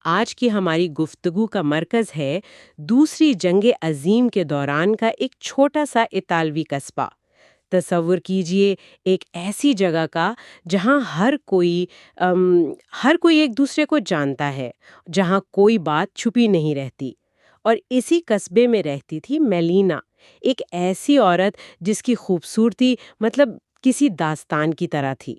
آج کی ہماری گفتگو کا مرکز ہے دوسری جنگ عظیم کے دوران کا ایک چھوٹا سا اطالوی قصبہ۔ تصور کیجئے ایک ایسی جگہ کا جہاں ہر کوئی ایک دوسرے کو جانتا ہے، جہاں کوئی بات چھپی نہیں رہتی۔ اور اسی قصبے میں رہتی تھی میلینا، ایک ایسی عورت جس کی خوبصورتی کسی داستان کی طرح تھی۔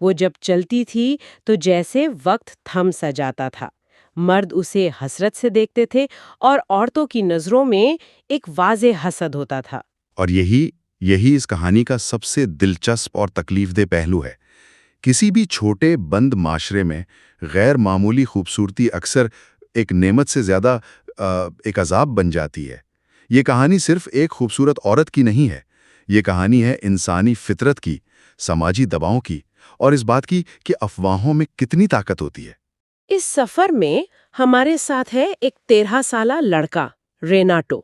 وہ جب چلتی تھی تو جیسے وقت تھم سا جاتا تھا۔ مرد اسے حسرت سے دیکھتے تھے اور عورتوں کی نظروں میں ایک واضح حسد ہوتا تھا۔ اور یہی اس کہانی کا سب سے دلچسپ اور تکلیف دہ پہلو ہے۔ کسی بھی چھوٹے بند معاشرے میں غیر معمولی خوبصورتی اکثر ایک نعمت سے زیادہ ایک عذاب بن جاتی ہے۔ یہ کہانی صرف ایک خوبصورت عورت کی نہیں ہے، یہ کہانی ہے انسانی فطرت کی، سماجی دباؤں کی، اور اس بات کی کہ افواہوں میں کتنی طاقت ہوتی ہے۔ اس سفر میں ہمارے ساتھ ہے ایک 13 سالہ لڑکا ریناٹو۔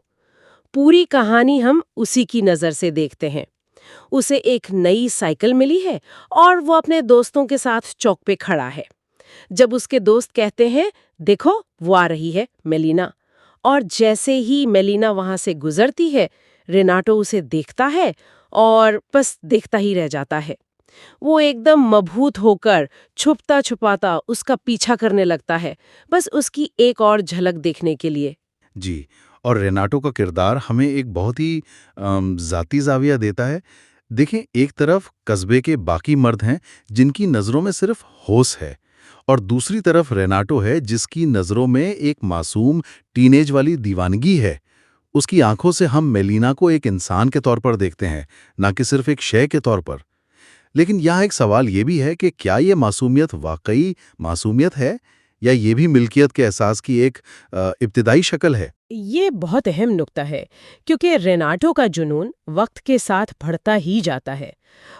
پوری کہانی ہم اسی کی نظر سے دیکھتے ہیں۔ اسے ایک نئی سائیکل ملی ہے اور وہ اپنے دوستوں کے ساتھ چوک پہ کھڑا ہے۔ جب اس کے دوست کہتے ہیں دیکھو وہ آ رہی ہے میلینا، اور جیسے ہی میلینا وہاں سے گزرتی ہے ریناٹو اسے دیکھتا ہے اور بس دیکھتا ہی رہ جاتا ہے۔ وہ ایک دم مبہوت ہو کر چھپتا چھپاتا اس کا پیچھا کرنے لگتا ہے، بس اس کی ایک اور جھلک دیکھنے کے لیے۔ جی، اور ریناٹو کا کردار ہمیں ایک بہت ہی ذاتی زاویہ دیتا ہے۔ دیکھیں، ایک طرف قصبے کے باقی مرد ہیں جن کی نظروں میں صرف ہوش ہے، اور دوسری طرف ریناٹو ہے جس کی نظروں میں ایک معصوم ٹین ایج والی دیوانگی ہے۔ اس کی آنکھوں سے ہم میلینا کو ایک انسان کے طور پر دیکھتے ہیں، نہ کہ صرف ایک شے کے طور پر۔ لیکن یہاں ایک سوال یہ بھی ہے کہ کیا یہ معصومیت واقعی معصومیت ہے، یا یہ بھی ملکیت کے احساس کی ایک ابتدائی شکل ہے؟ یہ بہت اہم نکتہ ہے، کیونکہ ریناٹو کا جنون وقت کے ساتھ بڑھتا ہی جاتا ہے۔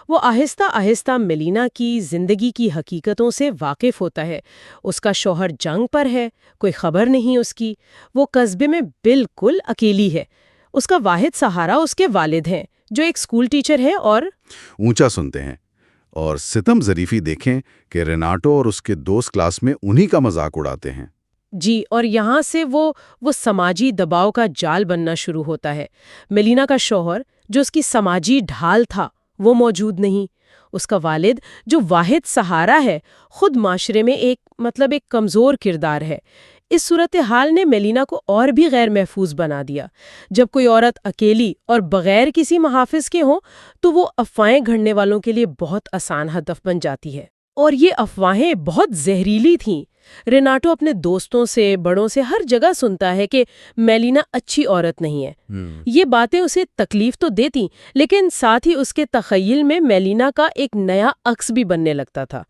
وہ آہستہ آہستہ میلینا کی زندگی کی حقیقتوں سے واقف ہوتا ہے۔ اس کا شوہر جنگ پر ہے، کوئی خبر نہیں اس کی، وہ قصبے میں بالکل اکیلی ہے۔ اس کا واحد سہارا اس کے والد ہیں، جو ایک اسکول ٹیچر ہے اور اونچا سنتے ہیں۔ اور ستم ظریفی دیکھیں کہ ریناٹو اور اس کے دوست کلاس میں انہی کا مذاق اڑاتے ہیں۔ جی، اور یہاں سے وہ سماجی دباؤ کا جال بننا شروع ہوتا ہے۔ میلینا کا شوہر جو اس کی سماجی ڈھال تھا وہ موجود نہیں۔ اس کا والد جو واحد سہارا ہے خود معاشرے میں ایک کمزور کردار ہے۔ اس صورتحال نے میلینا کو اور بھی غیر محفوظ بنا دیا۔ جب کوئی عورت اکیلی اور بغیر کسی محافظ کے ہو تو وہ افواہیں گھڑنے والوں کے لیے بہت آسان ہدف بن جاتی ہے، اور یہ افواہیں بہت زہریلی تھیں۔ ریناٹو اپنے دوستوں سے، بڑوں سے ہر جگہ سنتا ہے کہ میلینا اچھی عورت نہیں ہے۔ یہ باتیں اسے تکلیف تو دیتی، لیکن ساتھ ہی اس کے تخیل میں میلینا کا ایک نیا عکس بھی بننے لگتا تھا۔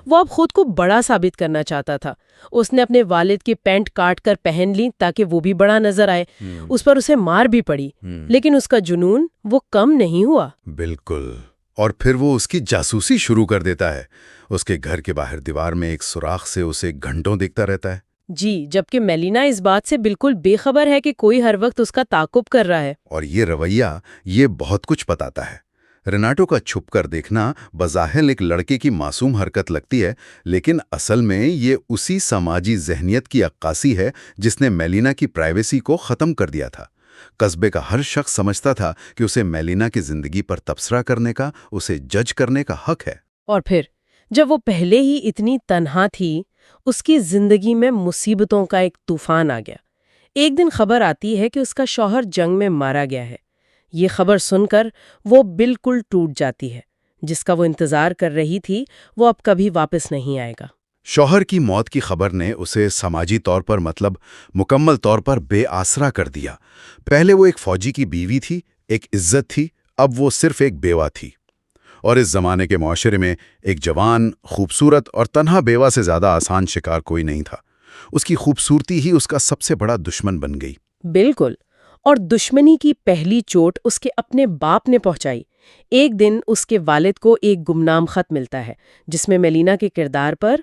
وہ اب خود کو بڑا ثابت کرنا چاہتا تھا۔ اس نے اپنے والد کی پینٹ کاٹ کر پہن لی تاکہ وہ بھی بڑا نظر آئے۔ اس پر اسے مار بھی پڑی، لیکن اس کا جنون وہ کم نہیں ہوا۔ بالکل۔ اور پھر وہ اس کی جاسوسی شروع کر دیتا ہے۔ اس کے گھر کے باہر دیوار میں ایک سوراخ سے اسے گھنٹوں دیکھتا رہتا ہے۔ جی، جبکہ میلینا اس بات سے بالکل بے خبر ہے کہ کوئی ہر وقت اس کا تعاقب کر رہا ہے۔ اور یہ رویہ یہ بہت کچھ بتاتا ہے۔ ریناٹو کا چھپ کر دیکھنا بظاہر ایک لڑکے کی معصوم حرکت لگتی ہے، لیکن اصل میں یہ اسی سماجی ذہنیت کی عکاسی ہے جس نے میلینا کی پرائیویسی کو ختم کر دیا تھا۔ قصبے کا ہر شخص سمجھتا تھا کہ اسے میلینا کی زندگی پر تبصرہ کرنے کا، اسے جج کرنے کا حق ہے۔ اور پھر جب وہ پہلے ہی اتنی تنہا تھی، اس کی زندگی میں مصیبتوں کا ایک طوفان آ گیا۔ ایک دن خبر آتی ہے کہ اس کا شوہر جنگ میں مارا گیا ہے۔ یہ خبر سن کر وہ بالکل ٹوٹ جاتی ہے۔ جس کا وہ انتظار کر رہی تھی وہ اب کبھی واپس نہیں آئے گا۔ شوہر کی موت کی خبر نے اسے سماجی طور پر مکمل طور پر بے آسرا کر دیا۔ پہلے وہ ایک فوجی کی بیوی تھی، ایک عزت تھی، اب وہ صرف ایک بیوہ تھی۔ اور اس زمانے کے معاشرے میں ایک جوان، خوبصورت اور تنہا بیوہ سے زیادہ آسان شکار کوئی نہیں تھا۔ اس کی خوبصورتی ہی اس کا سب سے بڑا دشمن بن گئی۔ بالکل، اور دشمنی کی پہلی چوٹ اس کے اپنے باپ نے پہنچائی۔ ایک دن اس کے والد کو ایک گمنام خط ملتا ہے جس میں میلینا کے کردار پر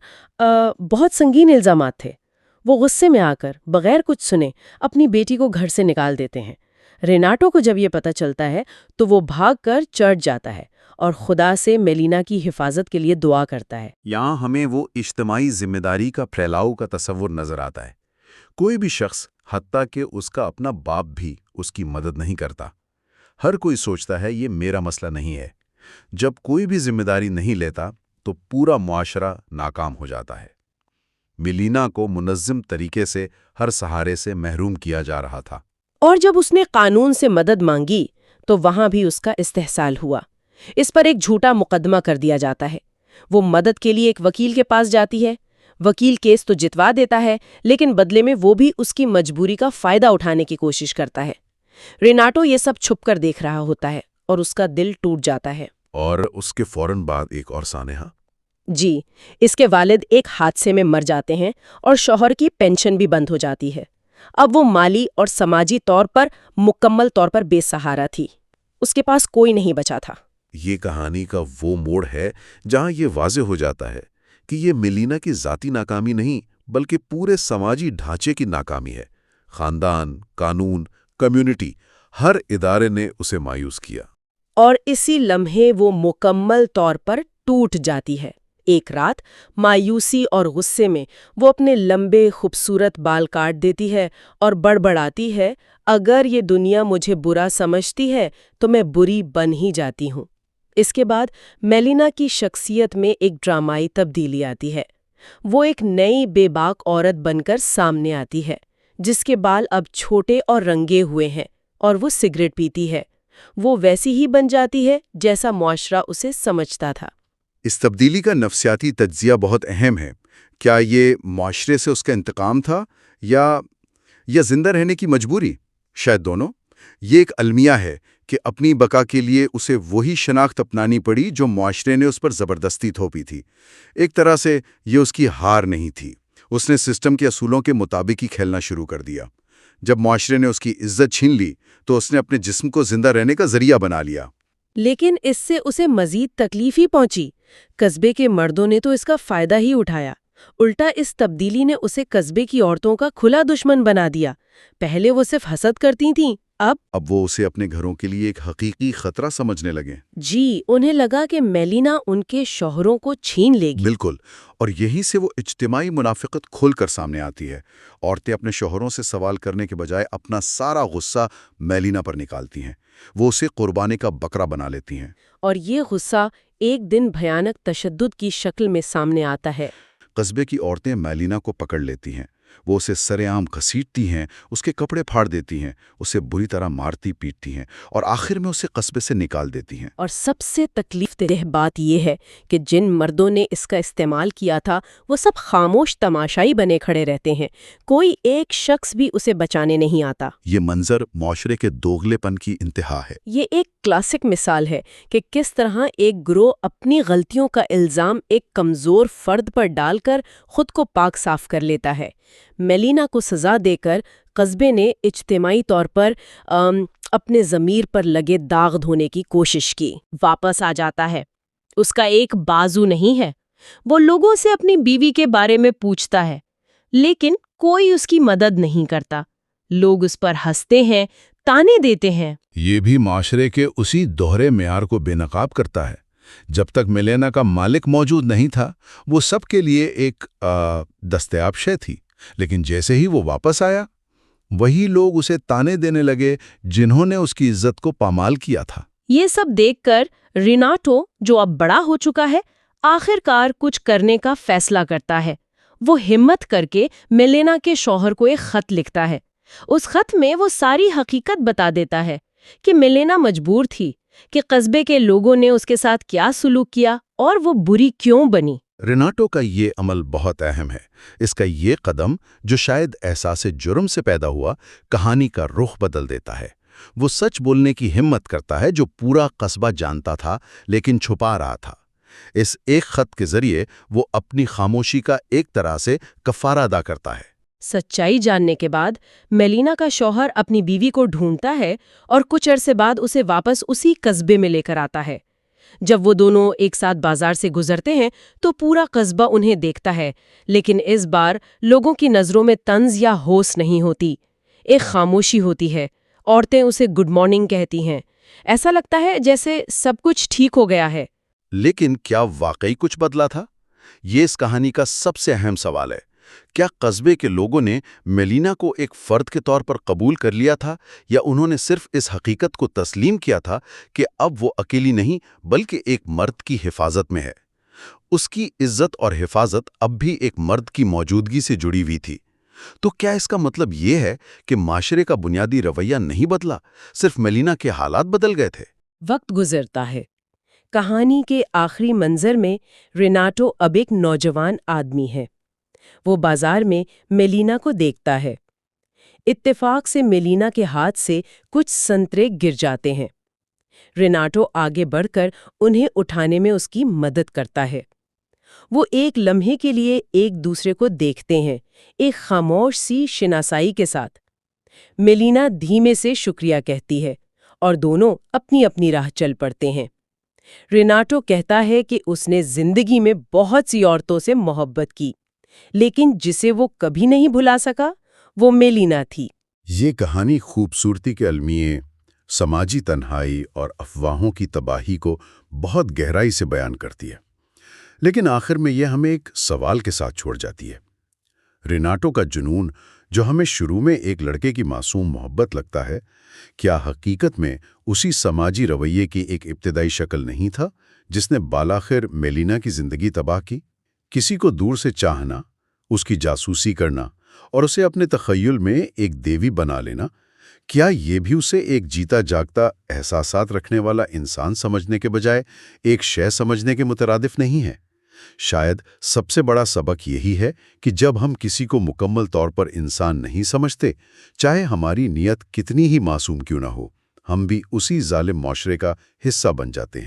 بہت سنگین الزامات تھے۔ وہ غصے میں آ کر بغیر کچھ سنے اپنی بیٹی کو گھر سے نکال دیتے ہیں۔ ریناٹو کو جب یہ پتہ چلتا ہے تو وہ بھاگ کر چرچ جاتا ہے اور خدا سے میلینا کی حفاظت کے لیے دعا کرتا ہے۔ یہاں ہمیں وہ اجتماعی ذمہ داری کا پھیلاؤ کا تصور نظر آتا ہے۔ کوئی بھی شخص، حتیٰ کہ اس کا اپنا باپ بھی، اس کی مدد نہیں کرتا۔ ہر کوئی سوچتا ہے یہ میرا مسئلہ نہیں ہے۔ جب کوئی بھی ذمہ داری نہیں لیتا تو پورا معاشرہ ناکام ہو جاتا ہے۔ میلینا کو منظم طریقے سے ہر سہارے سے محروم کیا جا رہا تھا۔ اور جب اس نے قانون سے مدد مانگی تو وہاں بھی اس کا استحصال ہوا۔ اس پر ایک جھوٹا مقدمہ کر دیا جاتا ہے۔ وہ مدد کے لیے ایک وکیل کے پاس جاتی ہے۔ وکیل کیس تو جتوا دیتا ہے، لیکن بدلے میں وہ بھی اس کی مجبوری کا فائدہ اٹھانے کی کوشش کرتا ہے۔ ریناٹو یہ سب چھپ کر دیکھ رہا ہوتا ہے اور اس کا دل ٹوٹ جاتا ہے۔ اور اس کے فوراً بعد ایک اور سانحہ۔ جی، اس کے والد ایک حادثے میں مر جاتے ہیں اور شوہر کی پینشن بھی بند ہو جاتی ہے۔ اب وہ مالی اور سماجی طور پر مکمل طور پر بے سہارا تھی۔ اس کے پاس کوئی نہیں بچا تھا۔ یہ کہانی کا وہ موڑ ہے جہاں یہ واضح ہو جاتا ہے کہ یہ میلینا کی ذاتی ناکامی نہیں بلکہ پورے سماجی ڈھانچے کی ناکامی ہے۔ خاندان، قانون، کمیونٹی، ہر ادارے نے اسے مایوس کیا۔ اور اسی لمحے وہ مکمل طور پر ٹوٹ جاتی ہے۔ ایک رات مایوسی اور غصے میں وہ اپنے لمبے خوبصورت بال کاٹ دیتی ہے اور بڑبڑاتی ہے، اگر یہ دنیا مجھے برا سمجھتی ہے تو میں بری بن ہی جاتی ہوں۔ اس کے بعد میلینا کی شخصیت میں ایک ڈرامائی تبدیلی آتی ہے۔ وہ ایک نئی بے باک عورت بن کر سامنے آتی ہے، جس کے بال اب چھوٹے اور رنگے ہوئے ہیں، اور وہ سگریٹ پیتی ہے۔ وہ ویسی ہی بن جاتی ہے جیسا معاشرہ اسے سمجھتا تھا۔ اس تبدیلی کا نفسیاتی تجزیہ بہت اہم ہے۔ کیا یہ معاشرے سے اس کا انتقام تھا یا زندہ رہنے کی مجبوری؟ شاید دونوں۔ یہ ایک المیہ ہے کہ اپنی بقا کے لیے اسے وہی شناخت اپنانی پڑی جو معاشرے نے اس پر زبردستی تھوپی تھی۔ ایک طرح سے یہ اس کی ہار نہیں تھی۔ اس نے سسٹم کے اصولوں کے مطابق ہی کھیلنا شروع کر دیا۔ جب معاشرے نے اس کی عزت چھین لی تو اس نے اپنے جسم کو زندہ رہنے کا ذریعہ بنا لیا۔ لیکن اس سے اسے مزید تکلیف ہی پہنچی۔ قصبے کے مردوں نے تو اس کا فائدہ ہی اٹھایا۔ الٹا اس تبدیلی نے اسے قصبے کی عورتوں کا کھلا دشمن بنا دیا۔ پہلے وہ صرف حسد کرتی تھیں، اب وہ اسے اپنے گھروں کے لیے ایک حقیقی خطرہ سمجھنے لگے۔ جی، انہیں لگا کہ میلینا ان کے شوہروں کو چھین لے گی۔ بالکل، اور یہیں سے وہ اجتماعی منافقت کھل کر سامنے آتی ہے۔ عورتیں اپنے شوہروں سے سوال کرنے کے بجائے اپنا سارا غصہ میلینا پر نکالتی ہیں۔ وہ اسے قربانی کا بکرا بنا لیتی ہیں۔ اور یہ غصہ ایک دن بھیانک تشدد کی شکل میں سامنے آتا ہے۔ قصبے کی عورتیں میلینا کو پکڑ لیتی ہیں۔ وہ اسے سرے عام گھسیٹتی ہیں، اس کے کپڑے پھاڑ دیتی ہیں، اسے بری طرح مارتی پیٹتی ہیں اور آخر میں اسے قصبے سے نکال دیتی ہیں۔ اور سب سے تکلیف دہ بات یہ ہے کہ جن مردوں نے اس کا استعمال کیا تھا وہ سب خاموش تماشائی بنے کھڑے رہتے ہیں۔ کوئی ایک شخص بھی اسے بچانے نہیں آتا۔ یہ منظر معاشرے کے دوغلے پن کی انتہا ہے۔ یہ ایک کلاسک مثال ہے کہ کس طرح ایک گروہ اپنی غلطیوں کا الزام ایک کمزور فرد پر ڈال کر خود کو پاک صاف کر لیتا ہے۔ میلینا کو سزا دے کر قصبے نے اجتماعی طور پر اپنے ضمیر پر لگے داغ دھونے کی کوشش کی۔ واپس آ جاتا ہے۔ اس کا ایک بازو نہیں ہے۔ وہ لوگوں سے اپنی بیوی کے بارے میں پوچھتا ہے، لیکن کوئی اس کی مدد نہیں کرتا۔ لوگ اس پر ہنستے ہیں، تانے دیتے ہیں۔ یہ بھی معاشرے کے اسی دوہرے معیار کو بے نقاب کرتا ہے۔ جب تک میلینا کا مالک موجود نہیں تھا، وہ سب کے لیے ایک دستیاب شے تھی، لیکن جیسے ہی وہ واپس آیا، وہی لوگ اسے تانے دینے لگے جنہوں نے اس کی عزت کو پامال کیا تھا۔ یہ سب دیکھ کر ریناٹو، جو اب بڑا ہو چکا ہے، آخر کار کچھ کرنے کا فیصلہ کرتا ہے۔ وہ ہمت کر کے میلینا کے شوہر کو ایک خط لکھتا ہے۔ اس خط میں وہ ساری حقیقت بتا دیتا ہے کہ میلینا مجبور تھی، کہ قصبے کے لوگوں نے اس کے ساتھ کیا سلوک کیا اور وہ بری کیوں بنی۔ ریناٹو کا یہ عمل بہت اہم ہے۔ اس کا یہ قدم، جو شاید احساس جرم سے پیدا ہوا، کہانی کا رخ بدل دیتا ہے۔ وہ سچ بولنے کی ہمت کرتا ہے جو پورا قصبہ جانتا تھا لیکن چھپا رہا تھا۔ اس ایک خط کے ذریعے وہ اپنی خاموشی کا ایک طرح سے کفارہ ادا کرتا ہے۔ سچائی جاننے کے بعد میلینا کا شوہر اپنی بیوی کو ڈھونڈتا ہے اور کچھ عرصے بعد اسے واپس اسی قصبے میں لے کر آتا ہے۔ جب وہ دونوں ایک ساتھ بازار سے گزرتے ہیں تو پورا قصبہ انہیں دیکھتا ہے، لیکن اس بار لوگوں کی نظروں میں طنز یا ہوس نہیں ہوتی، ایک خاموشی ہوتی ہے۔ عورتیں اسے گڈ مارننگ کہتی ہیں، ایسا لگتا ہے جیسے سب کچھ ٹھیک ہو گیا ہے۔ لیکن کیا واقعی کچھ بدلا تھا؟ یہ اس کہانی کا سب سے اہم سوال ہے۔ کیا قصبے کے لوگوں نے میلینا کو ایک فرد کے طور پر قبول کر لیا تھا، یا انہوں نے صرف اس حقیقت کو تسلیم کیا تھا کہ اب وہ اکیلی نہیں بلکہ ایک مرد کی حفاظت میں ہے؟ اس کی عزت اور حفاظت اب بھی ایک مرد کی موجودگی سے جڑی ہوئی تھی۔ تو کیا اس کا مطلب یہ ہے کہ معاشرے کا بنیادی رویہ نہیں بدلا، صرف میلینا کے حالات بدل گئے تھے؟ وقت گزرتا ہے۔ کہانی کے آخری منظر میں ریناٹو اب ایک نوجوان آدمی ہے۔ وہ بازار میں میلینا کو دیکھتا ہے۔ اتفاق سے میلینا کے ہاتھ سے کچھ سنترے گر جاتے ہیں۔ ریناٹو آگے بڑھ کر انہیں اٹھانے میں اس کی مدد کرتا ہے۔ وہ ایک لمحے کے لیے ایک دوسرے کو دیکھتے ہیں، ایک خاموش سی شناسائی کے ساتھ۔ میلینا دھیمے سے شکریہ کہتی ہے اور دونوں اپنی اپنی راہ چل پڑتے ہیں۔ ریناٹو کہتا ہے کہ اس نے زندگی میں بہت سی عورتوں سے محبت کی، لیکن جسے وہ کبھی نہیں بھلا سکا وہ میلینا تھی۔ یہ کہانی خوبصورتی کے المیے، سماجی تنہائی اور افواہوں کی تباہی کو بہت گہرائی سے بیان کرتی ہے، لیکن آخر میں یہ ہمیں ایک سوال کے ساتھ چھوڑ جاتی ہے۔ ریناٹو کا جنون، جو ہمیں شروع میں ایک لڑکے کی معصوم محبت لگتا ہے، کیا حقیقت میں اسی سماجی رویے کی ایک ابتدائی شکل نہیں تھا جس نے بالآخر میلینا کی زندگی تباہ کی؟ کسی کو دور سے چاہنا، اس کی جاسوسی کرنا اور اسے اپنے تخیل میں ایک دیوی بنا لینا، کیا یہ بھی اسے ایک جیتا جاگتا احساسات رکھنے والا انسان سمجھنے کے بجائے ایک شے سمجھنے کے مترادف نہیں ہے؟ شاید سب سے بڑا سبق یہی ہے کہ جب ہم کسی کو مکمل طور پر انسان نہیں سمجھتے، چاہے ہماری نیت کتنی ہی معصوم کیوں نہ ہو، ہم بھی اسی ظالم معاشرے کا حصہ بن جاتے ہیں۔